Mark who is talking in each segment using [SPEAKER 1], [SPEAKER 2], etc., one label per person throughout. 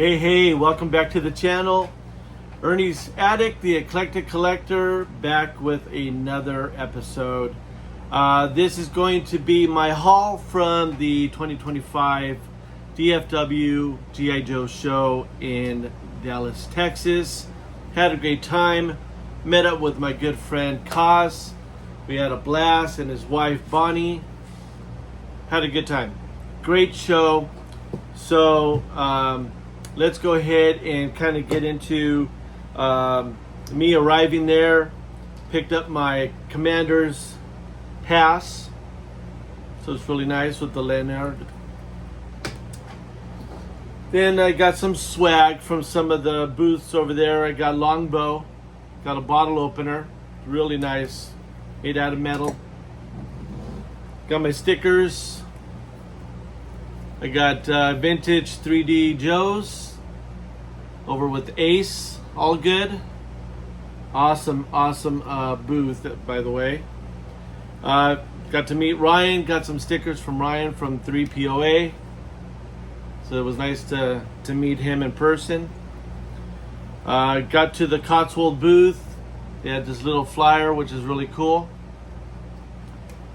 [SPEAKER 1] Hey, welcome back to the channel. Ernie's Attic, the Eclectic Collector, back with another episode. This is going to be my haul from the 2025 DFW G.I. Joe show in Dallas, Texas. Had a great time. Met up with my good friend Kaz. We had a blast, and his wife Bonnie. Had a good time. Great show. So let's go ahead and kind of get into me arriving there. Picked up my commander's pass, so it's really nice with the lanyard. Then I got some swag from some of the booths over there. I got longbow, got a bottle opener, really nice, made out of metal. Got my stickers. I got vintage 3D Joes over with Ace, all good. Awesome booth, by the way. Got to meet Ryan, got some stickers from Ryan from 3POA. So it was nice to meet him in person. Got to the Cotswold booth. They had this little flyer, which is really cool.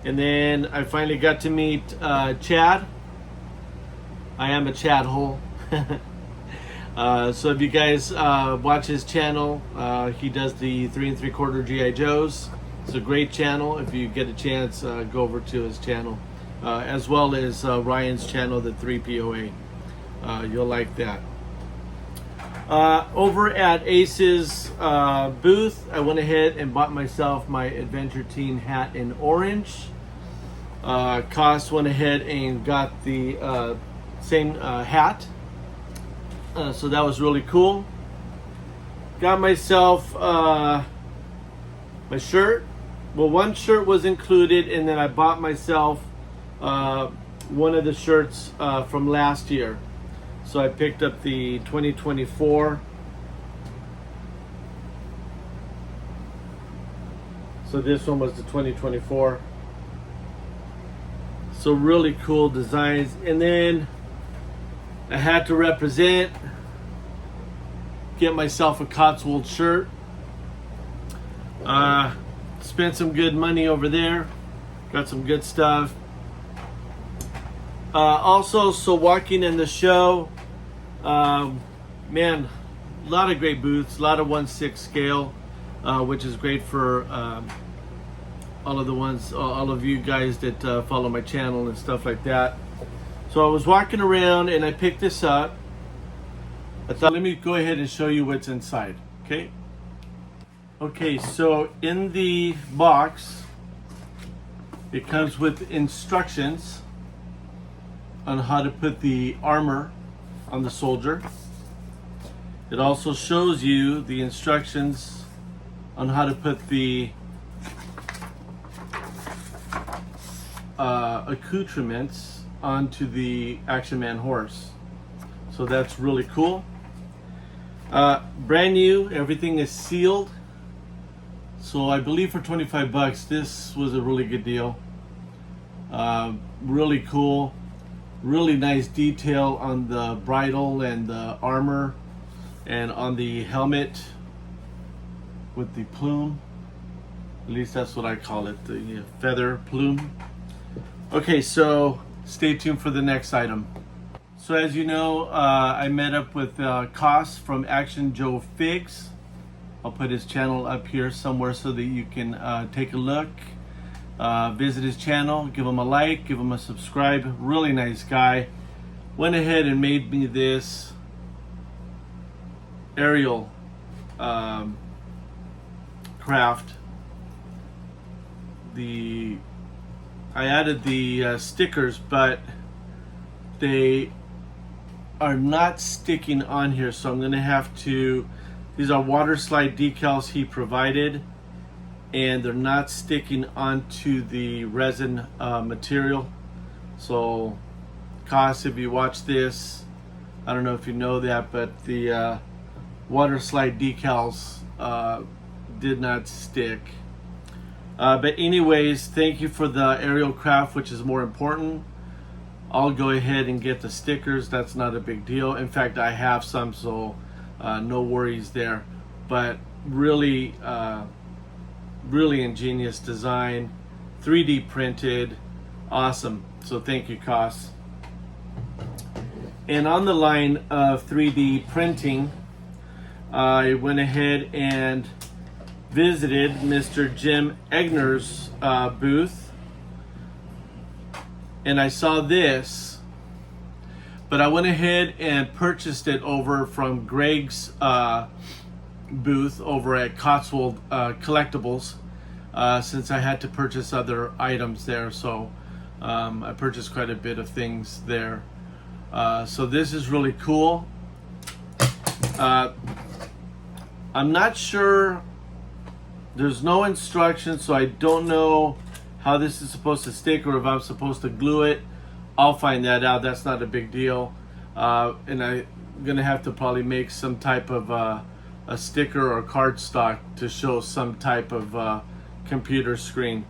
[SPEAKER 1] And then I finally got to meet Chad. I am a Chad hole. So if you guys watch his channel, he does the 3 3/4 G.I. Joes. It's a great channel. If you get a chance, go over to his channel, as well as Ryan's channel, the 3POA. You'll like that. Over at Ace's booth, I went ahead and bought myself my Adventure Teen hat in orange. Cost went ahead and got the same hat. So that was really cool. Got myself my shirt. Well, one shirt was included, and then I bought myself one of the shirts from last year. So I picked up the 2024. So this one was the 2024. So really cool designs. And then I had to represent, get myself a Cotswold shirt. Spent some good money over there. Got some good stuff. Also, so walking in the show, man, a lot of great booths, a lot of 1/6 scale, which is great for all of you guys that follow my channel and stuff like that. So I was walking around and I picked this up. I thought, let me go ahead and show you what's inside. Okay, so in the box, it comes with instructions on how to put the armor on the soldier. It also shows you the instructions on how to put the accoutrements onto the Action Man horse. So that's really cool. Brand new, everything is sealed. So I believe for 25 bucks, this was a really good deal. Really cool. Really nice detail on the bridle and the armor, and on the helmet with the plume. At least that's what I call it, the feather plume. Okay, so stay tuned for the next item. So as you know, I met up with Kos from Action Joe Figs. I'll put his channel up here somewhere so that you can take a look. Visit his channel, give him a like, give him a subscribe. Really nice guy. Went ahead and made me this aerial craft. I added the stickers, but they are not sticking on here, so I'm gonna have to, these are water slide decals he provided, and they're not sticking onto the resin material. So Kos, if you watch this, I don't know if you know that, but the water slide decals did not stick. But anyways, thank you for the aerial craft, which is more important. I'll go ahead and get the stickers. That's not a big deal. In fact, I have some, so no worries there. But really, really ingenious design, 3D printed, awesome. So thank you, Koss. And on the line of 3D printing, I went ahead and visited Mr. Jim Egner's booth, and I saw this, but I went ahead and purchased it over from Greg's booth over at Cotswold Collectibles, since I had to purchase other items there. So I purchased quite a bit of things there. So this is really cool. I'm not sure, there's no instructions, so I don't know how this is supposed to stick or if I'm supposed to glue it. I'll find that out. That's not a big deal. And I'm gonna have to probably make some type of a sticker or cardstock to show some type of computer screen.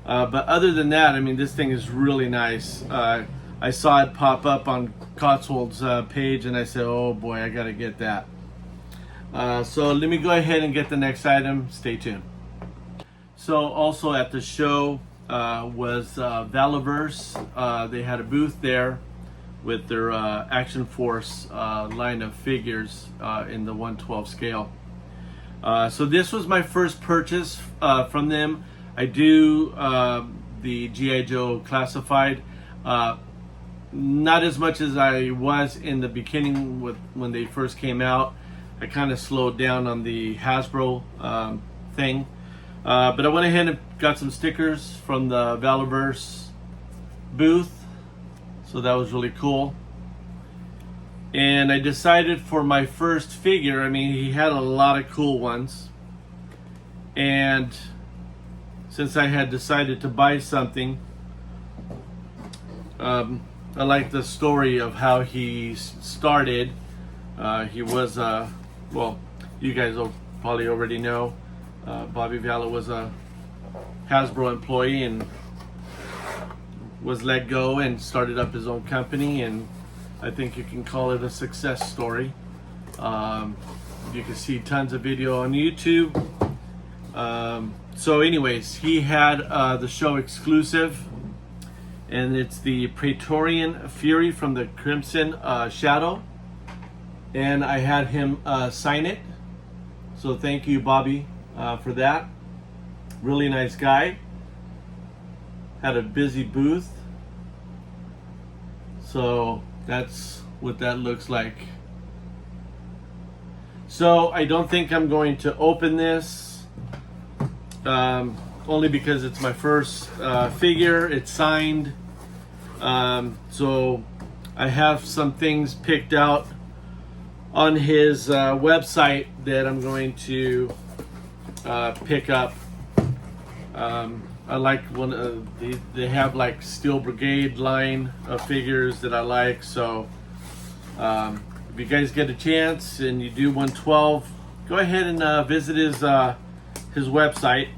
[SPEAKER 1] But other than that, I mean, this thing is really nice. I saw it pop up on Cotswold's page, and I said, oh boy, I gotta get that. So let me go ahead and get the next item. Stay tuned. So also at the show was Valaverse. They had a booth there with their Action Force line of figures in the 1/12 scale. So this was my first purchase from them. I do the gijoe classified. Not as much as I was in the beginning when they first came out. I kind of slowed down on the Hasbro thing. But I went ahead and got some stickers from the Valaverse booth. So that was really cool. And I decided for my first figure, I mean, he had a lot of cool ones. And since I had decided to buy something, I like the story of how he started. He was, well, you guys will probably already know, Bobby Valla was a Hasbro employee and was let go and started up his own company, and I think you can call it a success story. You can see tons of video on YouTube. So anyways, he had the show exclusive, and it's the Praetorian Fury from the Crimson Shadow, and I had him sign it. So thank you, Bobby, for that. Really nice guy. Had a busy booth. So that's what that looks like. So I don't think I'm going to open this, only because it's my first figure. It's signed. So I have some things picked out on his website that I'm going to pick up. I like one of they have like Steel Brigade line of figures that I like. So if you guys get a chance and you do 112, go ahead and visit his website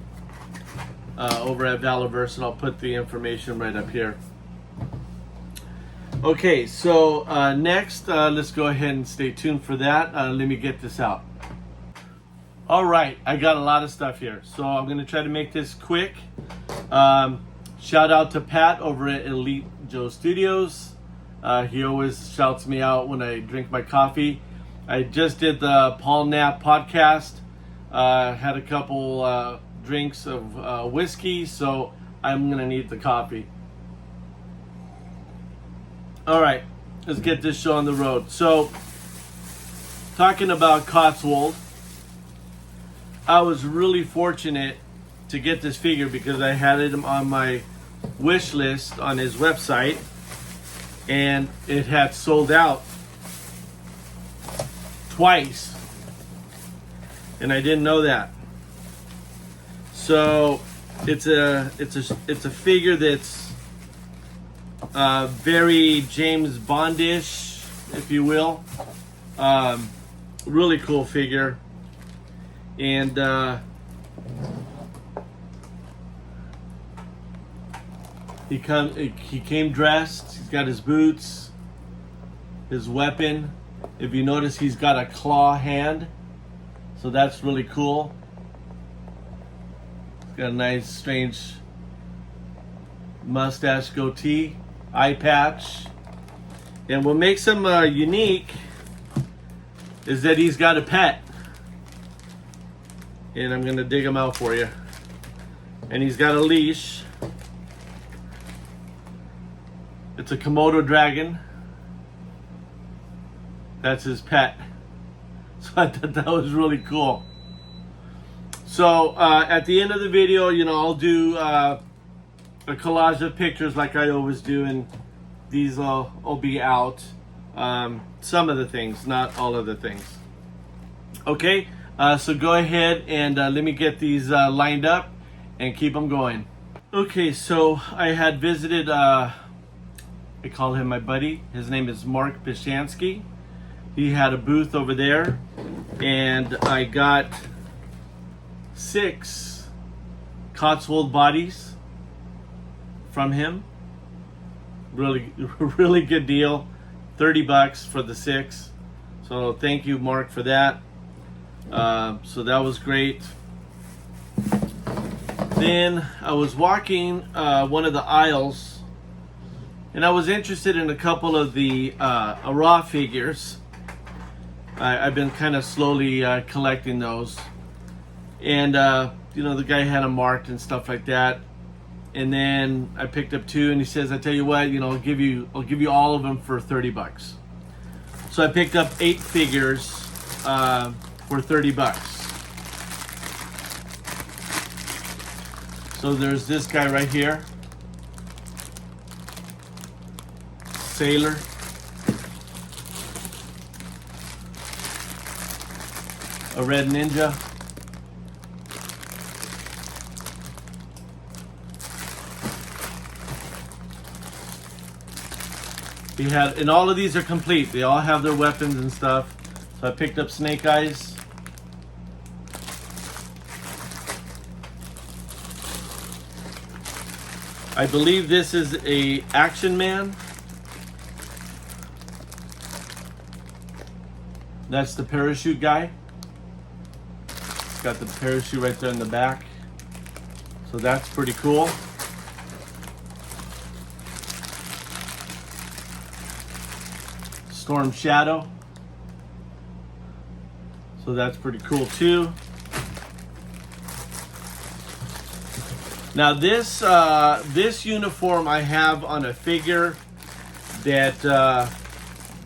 [SPEAKER 1] over at Valaverse, and I'll put the information right up here. Okay, so next, let's go ahead and stay tuned for that. Let me get this out. All right, I got a lot of stuff here, so I'm going to try to make this quick. Shout out to Pat over at Elite Joe Studios. He always shouts me out when I drink my coffee. I just did the Paul Knapp podcast. Had a couple drinks of whiskey, so I'm going to need the coffee. All right, let's get this show on the road. So, talking about Cotswold, I was really fortunate to get this figure because I had it on my wish list on his website, and it had sold out twice, and I didn't know that. So it's a figure that's very James Bondish, if you will. Really cool figure. And He came dressed. He's got his boots, his weapon. If you notice, he's got a claw hand, so that's really cool. He's got a nice, strange mustache, goatee, eye patch. And what makes him unique is that he's got a pet. And I'm gonna dig him out for you. And he's got a leash. It's a Komodo dragon. That's his pet. So I thought that was really cool. So at the end of the video, you know, I'll do a collage of pictures like I always do, and these will be out. Some of the things, not all of the things. Okay, so go ahead and let me get these lined up and keep them going. Okay, so I had visited, I call him my buddy. His name is Mark Bishansky. He had a booth over there, and I got 6 Cotswold bodies from him. Really, really good deal. $30 for the 6. So thank you, Mark, for that. So that was great. Then I was walking one of the aisles, and I was interested in a couple of the raw figures. I've been kind of slowly collecting those, and you know, the guy had them marked and stuff like that. And then I picked up 2, and he says, "I tell you what, you know, I'll give you all of them for $30." So I picked up 8 figures for $30. So there's this guy right here, Sailor. A red ninja. He had, and all of these are complete. They all have their weapons and stuff. So I picked up Snake Eyes. I believe this is a Action Man. That's the parachute guy. Got the parachute right there in the back. So that's pretty cool. Storm Shadow. So that's pretty cool too. Now this uniform I have on a figure that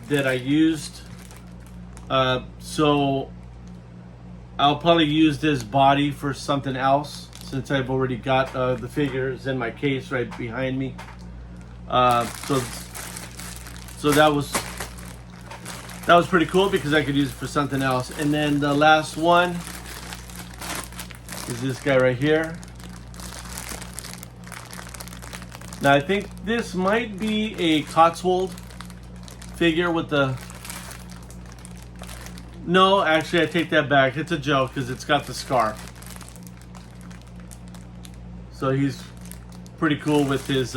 [SPEAKER 1] that I used. So I'll probably use this body for something else, since I've already got the figures in my case right behind me. So that was pretty cool because I could use it for something else. And then the last one is this guy right here. Now I think this might be a Cotswold figure with the... No, actually I take that back. It's a joke because it's got the scar. So he's pretty cool with his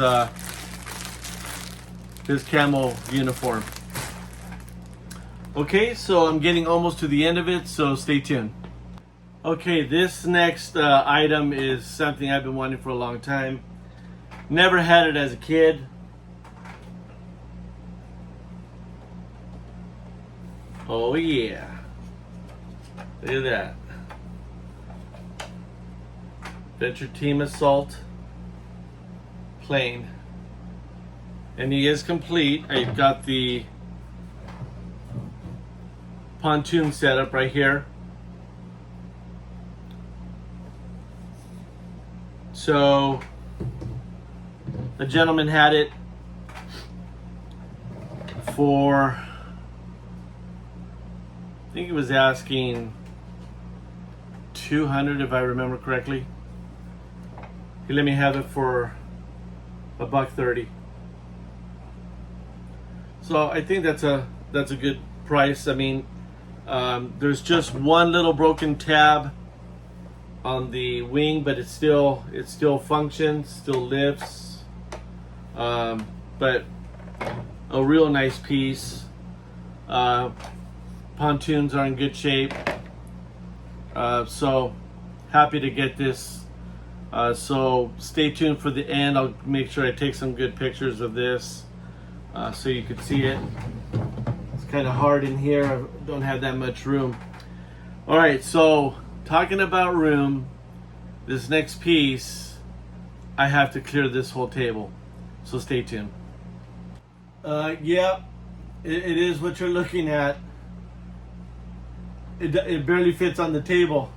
[SPEAKER 1] camo uniform. Okay, so I'm getting almost to the end of it, so stay tuned. Okay, this next item is something I've been wanting for a long time. Never had it as a kid. Oh yeah. Look at that. Adventure Team Assault plane. And he is complete. I've got the pontoon setup right here. So a gentleman had it for, I think he was asking $200 if I remember correctly. He let me have it for $130. So I think that's a good price. I mean, there's just one little broken tab on the wing, but it still functions, still lifts. But a real nice piece. Pontoons are in good shape. So happy to get this. So stay tuned for the end. I'll make sure I take some good pictures of this so you can see it. It's kind of hard in here. I don't have that much room. All right, so talking about room, this next piece, I have to clear this whole table. So stay tuned. Yeah, it is what you're looking at. It barely fits on the table.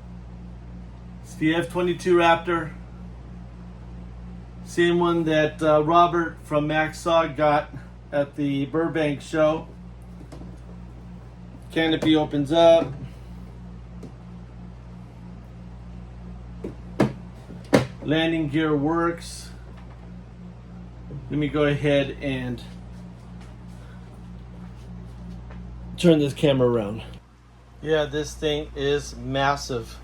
[SPEAKER 1] It's the F22 Raptor. Same one that Robert from Maxog got at the Burbank show. Canopy opens up. Landing gear works. Let me go ahead and turn this camera around. Yeah, this thing is massive.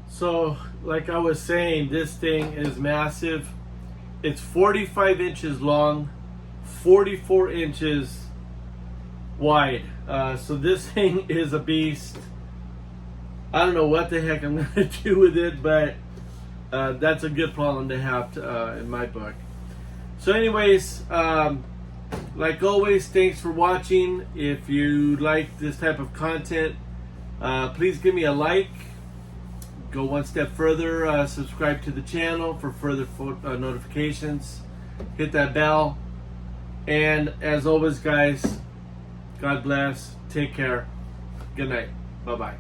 [SPEAKER 1] So, like I was saying, this thing is massive. It's 45 inches long, 44 inches wide. So this thing is a beast. I don't know what the heck I'm gonna do with it, but that's a good problem to have in my book. So anyways, like always, thanks for watching. If you like this type of content, please give me a like. Go one step further, subscribe to the channel for further notifications. Hit that bell. And as always, guys, God bless. Take care. Good night. Bye-bye.